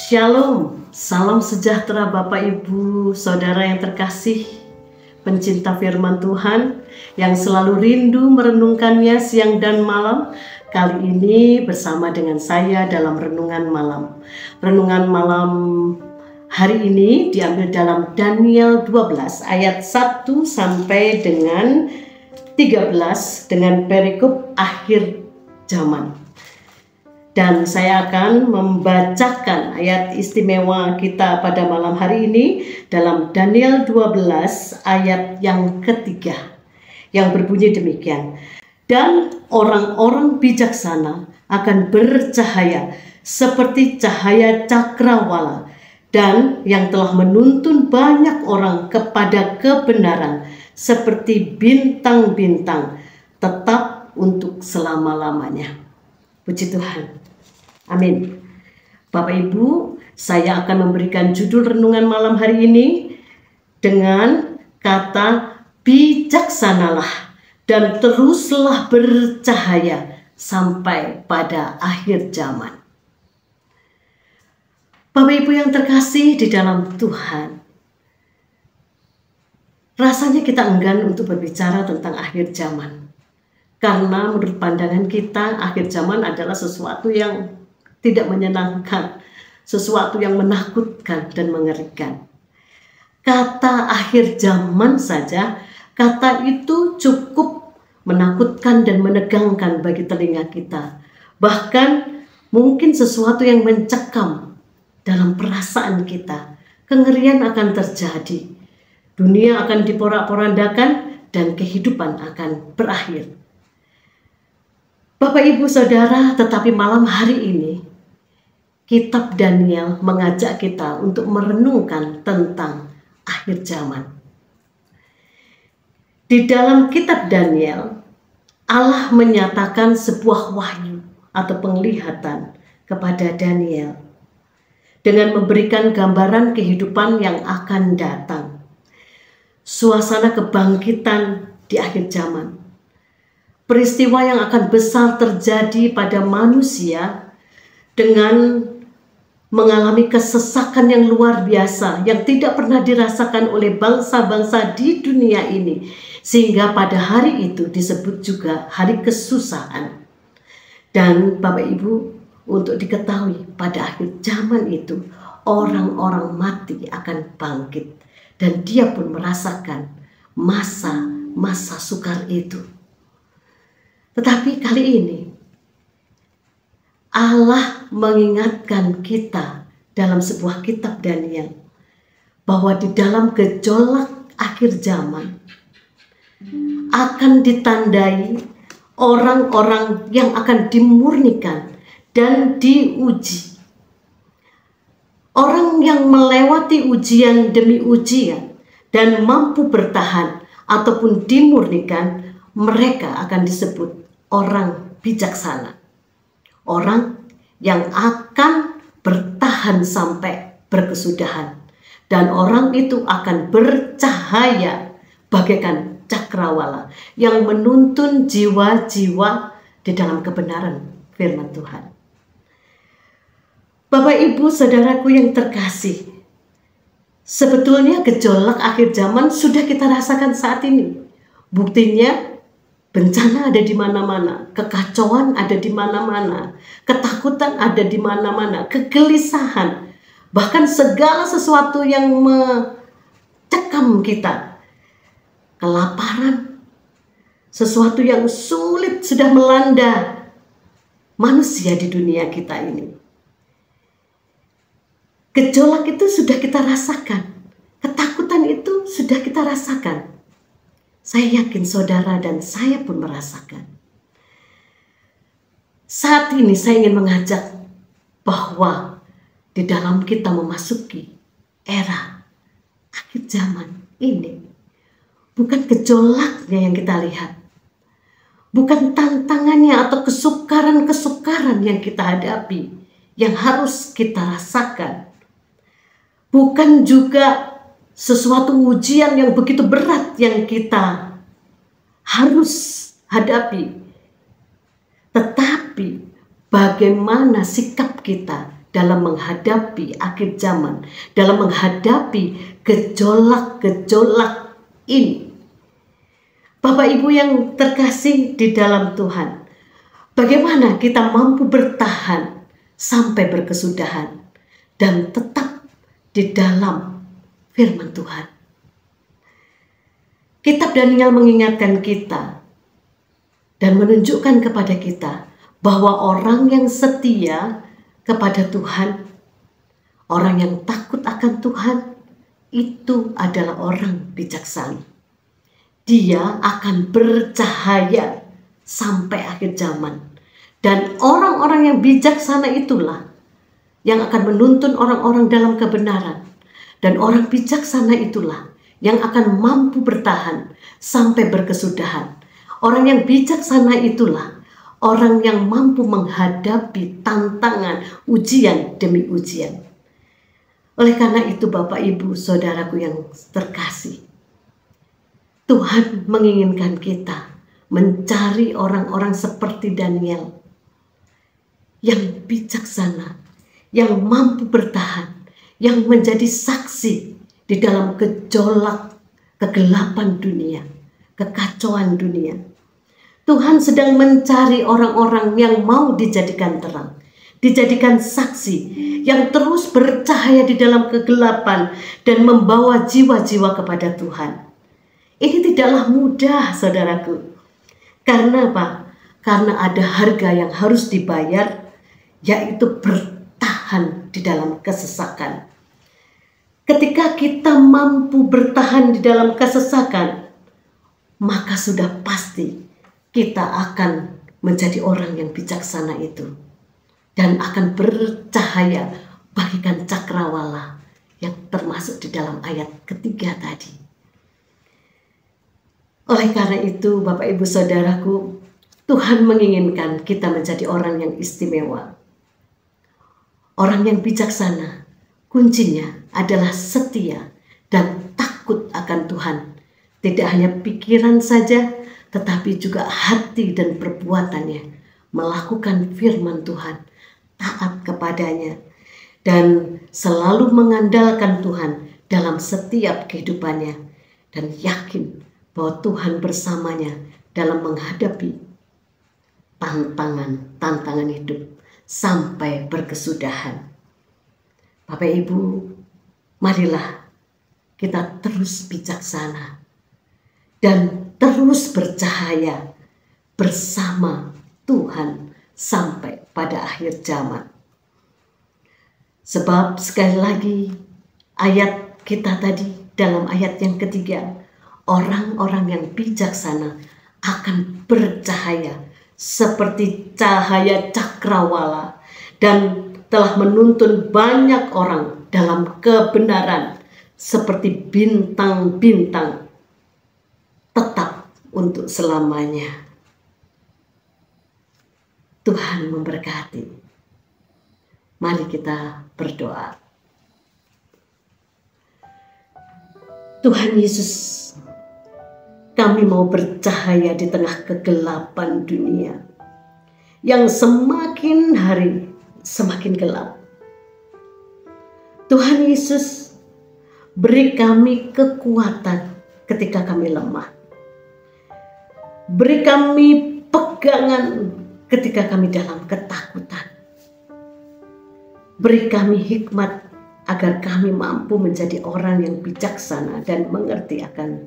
Shalom, salam sejahtera Bapak Ibu, Saudara yang terkasih, pencinta firman Tuhan yang selalu rindu merenungkannya siang dan malam. Kali ini bersama dengan saya dalam Renungan Malam. Renungan Malam hari ini diambil dalam Daniel 12 ayat 1 sampai dengan 13 dengan perikop akhir zaman. Dan saya akan membacakan ayat istimewa kita pada malam hari ini dalam Daniel 12 ayat yang ketiga yang berbunyi demikian. Dan orang-orang bijaksana akan bercahaya seperti cahaya cakrawala, dan yang telah menuntun banyak orang kepada kebenaran seperti bintang-bintang, tetap untuk selama-lamanya. Puji Tuhan. Amin. Bapak Ibu, saya akan memberikan judul renungan malam hari ini dengan kata bijaksanalah dan teruslah bercahaya sampai pada akhir zaman. Bapak Ibu yang terkasih di dalam Tuhan, rasanya kita enggan untuk berbicara tentang akhir zaman. Karena menurut pandangan kita, akhir zaman adalah sesuatu yang tidak menyenangkan, sesuatu yang menakutkan dan mengerikan. Kata akhir zaman saja, kata itu cukup menakutkan dan menegangkan bagi telinga kita. Bahkan mungkin sesuatu yang mencekam dalam perasaan kita. Kengerian akan terjadi, dunia akan diporak-porandakan, dan kehidupan akan berakhir. Bapak Ibu Saudara, tetapi malam hari ini Kitab Daniel mengajak kita untuk merenungkan tentang akhir zaman. Di dalam Kitab Daniel, Allah menyatakan sebuah wahyu atau penglihatan kepada Daniel dengan memberikan gambaran kehidupan yang akan datang, suasana kebangkitan di akhir zaman, peristiwa yang akan besar terjadi pada manusia dengan mengalami kesesakan yang luar biasa yang tidak pernah dirasakan oleh bangsa-bangsa di dunia ini, sehingga pada hari itu disebut juga hari kesusahan. Dan Bapak Ibu, untuk diketahui pada akhir zaman itu orang-orang mati akan bangkit, dan dia pun merasakan masa sukar itu. Tetapi kali ini Allah mengingatkan kita dalam sebuah kitab Daniel bahwa di dalam gejolak akhir zaman akan ditandai orang-orang yang akan dimurnikan dan diuji. Orang yang melewati ujian demi ujian dan mampu bertahan ataupun dimurnikan, mereka akan disebut orang bijaksana. Orang yang akan bertahan sampai berkesudahan, dan orang itu akan bercahaya bagaikan cakrawala yang menuntun jiwa-jiwa di dalam kebenaran firman Tuhan. Bapak Ibu Saudaraku yang terkasih, sebetulnya gejolak akhir zaman sudah kita rasakan saat ini. Buktinya bencana ada di mana-mana, kekacauan ada di mana-mana, ketakutan ada di mana-mana, kegelisahan, bahkan segala sesuatu yang mencekam kita, kelaparan, sesuatu yang sulit sudah melanda manusia di dunia kita ini. Gejolak itu sudah kita rasakan, ketakutan itu sudah kita rasakan. Saya yakin saudara dan saya pun merasakan. Saat ini saya ingin mengajak bahwa di dalam kita memasuki era akhir zaman ini, bukan gejolaknya yang kita lihat, bukan tantangannya atau kesukaran-kesukaran yang kita hadapi, yang harus kita rasakan, bukan juga sesuatu ujian yang begitu berat yang kita harus hadapi. Tetapi bagaimana sikap kita dalam menghadapi akhir zaman, dalam menghadapi gejolak-gejolak ini. Bapak Ibu yang terkasih di dalam Tuhan, bagaimana kita mampu bertahan sampai berkesudahan dan tetap di dalam firman Tuhan. Kitab Daniel mengingatkan kita dan menunjukkan kepada kita bahwa orang yang setia kepada Tuhan, orang yang takut akan Tuhan, itu adalah orang bijaksana. Dia akan bercahaya sampai akhir zaman. Dan orang-orang yang bijaksana itulah yang akan menuntun orang-orang dalam kebenaran. Dan orang bijaksana itulah yang akan mampu bertahan sampai berkesudahan. Orang yang bijaksana itulah orang yang mampu menghadapi tantangan, ujian demi ujian. Oleh karena itu Bapak Ibu Saudaraku yang terkasih, Tuhan menginginkan kita mencari orang-orang seperti Daniel yang bijaksana, yang mampu bertahan, yang menjadi saksi di dalam gejolak kegelapan dunia, kekacauan dunia. Tuhan sedang mencari orang-orang yang mau dijadikan terang, dijadikan saksi, yang terus bercahaya di dalam kegelapan dan membawa jiwa-jiwa kepada Tuhan. Ini tidaklah mudah, saudaraku. Karena apa? Karena ada harga yang harus dibayar, yaitu bertahan di dalam kesesakan. Ketika kita mampu bertahan di dalam kesesakan, maka sudah pasti kita akan menjadi orang yang bijaksana itu. Dan akan bercahaya bagikan cakrawala yang termasuk di dalam ayat ketiga tadi. Oleh karena itu, Bapak Ibu Saudaraku, Tuhan menginginkan kita menjadi orang yang istimewa. Orang yang bijaksana, kuncinya adalah setia dan takut akan Tuhan. Tidak hanya pikiran saja, tetapi juga hati dan perbuatannya melakukan firman Tuhan, taat kepadanya, dan selalu mengandalkan Tuhan dalam setiap kehidupannya, dan yakin bahwa Tuhan bersamanya dalam menghadapi tantangan hidup sampai berkesudahan. Bapak Ibu, marilah kita terus bijaksana dan terus bercahaya bersama Tuhan sampai pada akhir zaman. Sebab sekali lagi ayat kita tadi dalam ayat yang ketiga, orang-orang yang bijaksana akan bercahaya seperti cahaya cakrawala dan telah menuntun banyak orang dalam kebenaran seperti bintang-bintang tetap untuk selamanya. Tuhan memberkati. Mari kita berdoa. Tuhan Yesus, kami mau bercahaya di tengah kegelapan dunia yang semakin hari semakin gelap. Tuhan Yesus, beri kami kekuatan ketika kami lemah. Beri kami pegangan ketika kami dalam ketakutan. Beri kami hikmat agar kami mampu menjadi orang yang bijaksana dan mengerti akan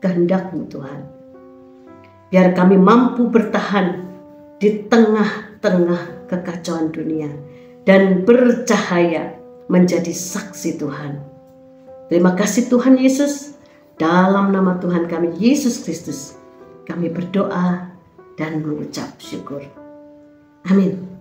kehendak-Mu Tuhan. Biar kami mampu bertahan di tengah-tengah kekacauan dunia dan bercahaya menjadi saksi Tuhan. Terima kasih Tuhan Yesus. Dalam nama Tuhan kami Yesus Kristus, kami berdoa dan mengucap syukur. Amin.